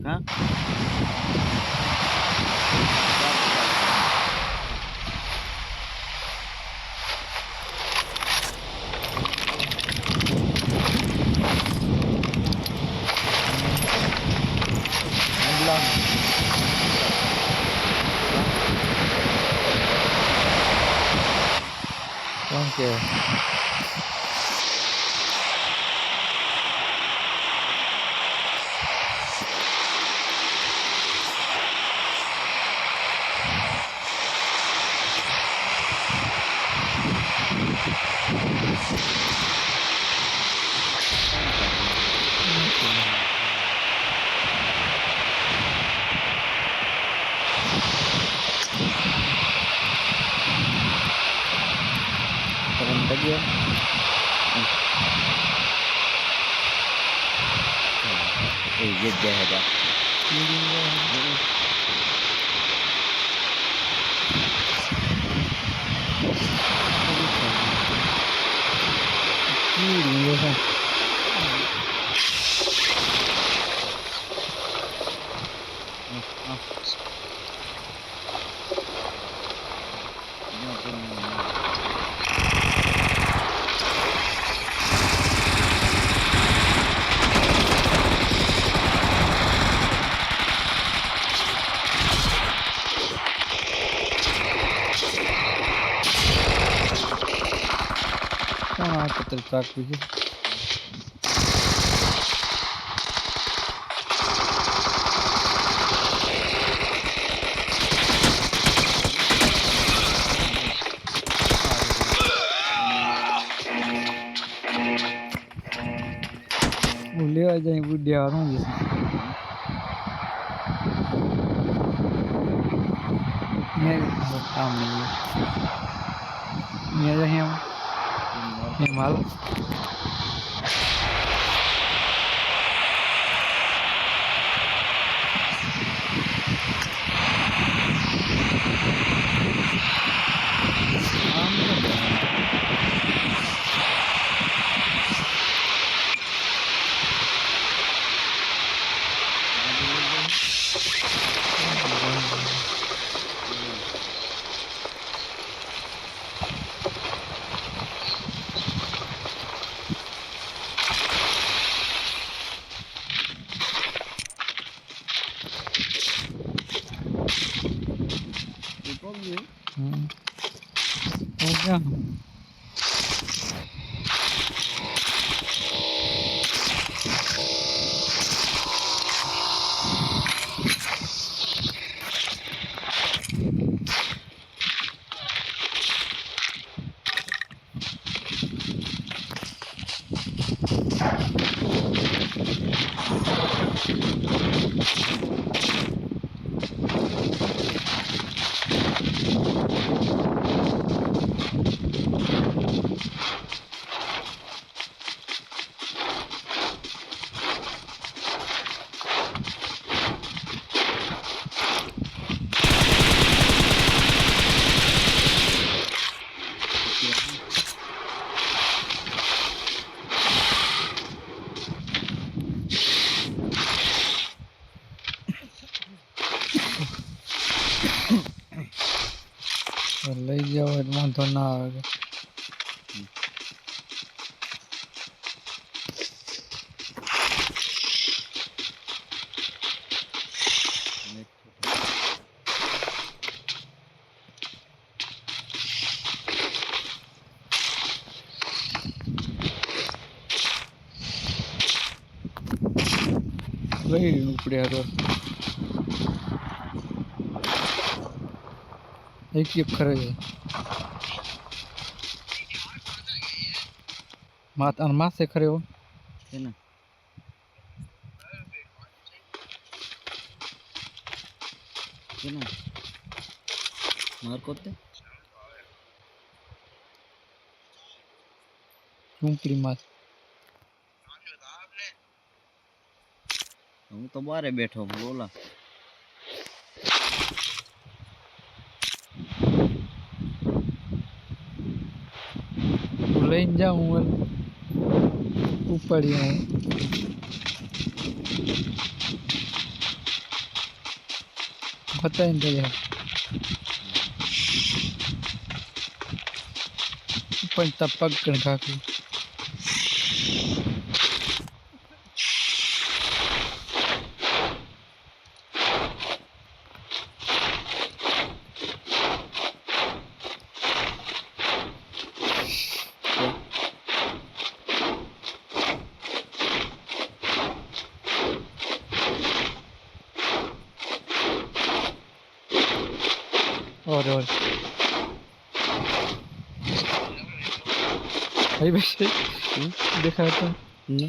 हाँ कौन क्या है? Terang dia ये जाएगा कौन पत्र चाक पीछे ले आ जाए बुढ़िया आ रहा हूँ जैसे मैं काम नहीं है मैं जाए हम माल हो गया ले जाओ एडवांस तो ना आएगा वही ऊपर यार एक ही खड़े है मात अनमा से खड़े हो है ना मार करते चुंपड़ी मात हम तो बाहर बैठो बोला ले जाऊँ ऊपर ही हूँ पता ही नहीं है पण तपक कण खाके और भाई वैसे देखा तो ये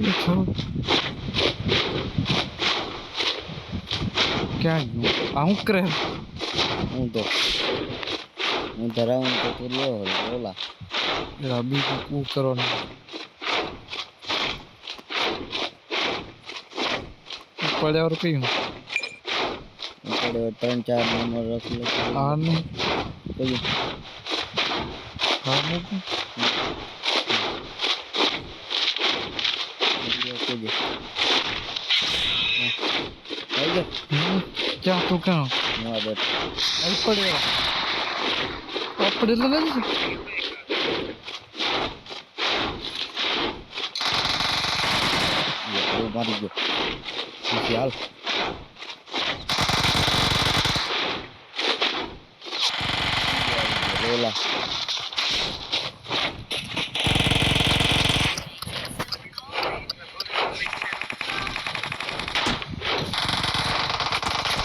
देखो क्या आऊं करे હું તો ધરાવું તો તું લ્યો ઓલા अभी वो करो ना पड़े और कहीं પડે 3-4 નંબર રખ લે हाँ नहीं કયું हाँ नहीं કીજે આવી ગયો क्या तू कहाँ હું આ બેઠો आई पड़े आप पड़े लगा नहीं એ મારી ગયો પછી હાલ ઓલા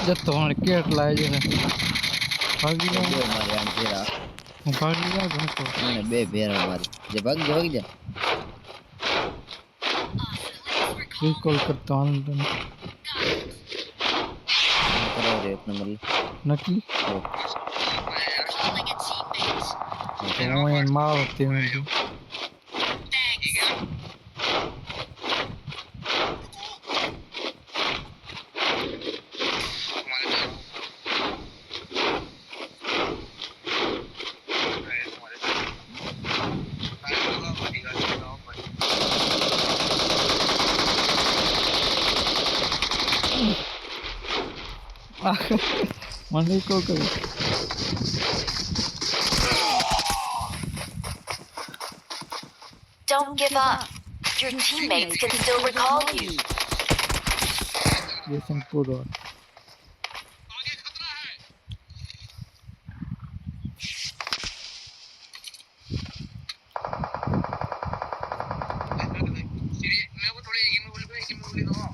जब तो हमारे केट लाए जैसे भागी બે जाओ મારે આમ ફેરા भागी जाओ घर को અને બે ફેરા મારી જે ભાગી જા रिकॉल करता हूँ કરો રે એક નંબર नकली ઓ तो वो ये मार होते हैं जो मन रिकॉल करो Don't give up. Your teammates can still recall you. ये पूरा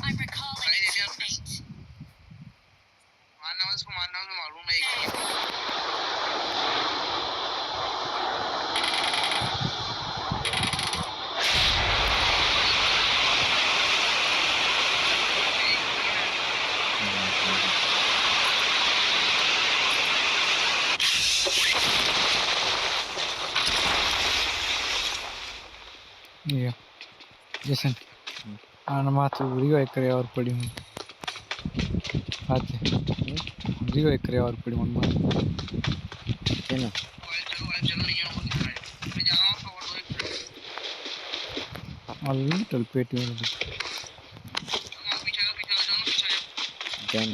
I'm recalling a teammate. ये जैसे आना मात्र रिवाइव करे और पड़ी हूँ आते रिवाइव करे और पड़ी हूँ છે ને और लिटिल पेटी में જાન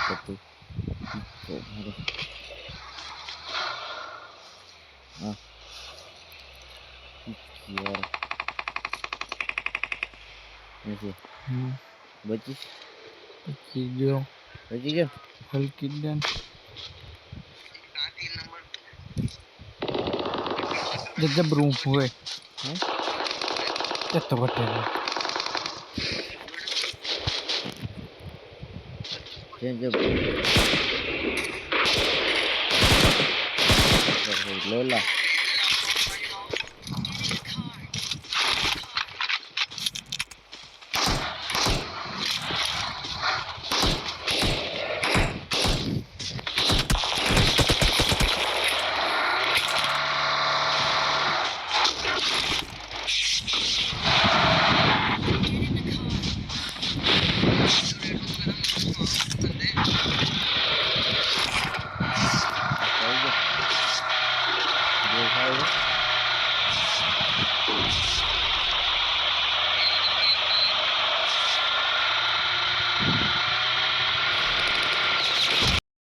કરતું તો મારો હા યાર નથી બચી जो બચી ગયો हल्की डन जब रूम हुए हैं ಎತ್ತು ಕೊಟ್ಟಿಲ್ಲ चेंज अप लोला